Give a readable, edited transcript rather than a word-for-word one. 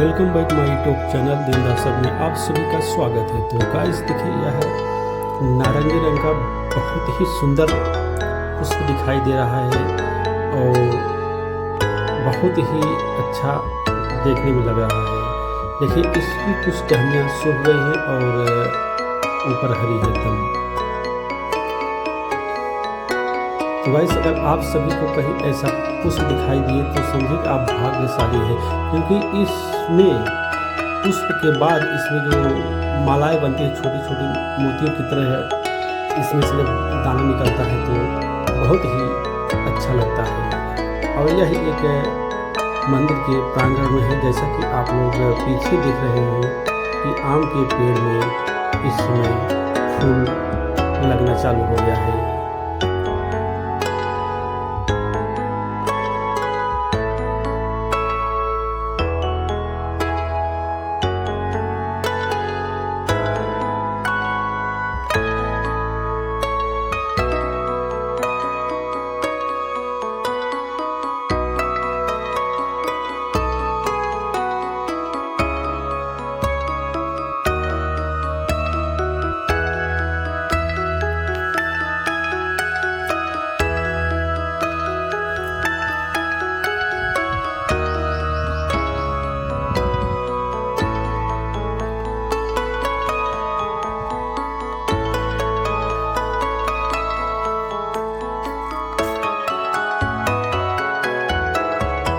Welcome back my YouTube channel दिनदासक में आप सभी का स्वागत है। तो गाइस देखिए, यह नारंगी रंग का बहुत ही सुंदर पुष्प दिखाई दे रहा है और बहुत ही अच्छा देखने में लग रहा है। देखिए, इसकी कुछ टहनियाँ सूख गई हैं और ऊपर हरी है एकदम। तो गाइस, अगर आप सभी को कहीं ऐसा पुष्प दिखाई दिए तो समझिए कि आप भाग्यशाली हैं, क्योंकि इसमें पुष्प के बाद इसमें जो मालाएं बनती है छोटी छोटी मोतियों की तरह है, इसमें से जब दाना निकलता है तो बहुत ही अच्छा लगता है। और यह एक मंदिर के प्रांगण में है, जैसा कि आप लोग पीछे देख रहे हैं कि आम के पेड़ में इस समय फूल लगना चालू हो गया है।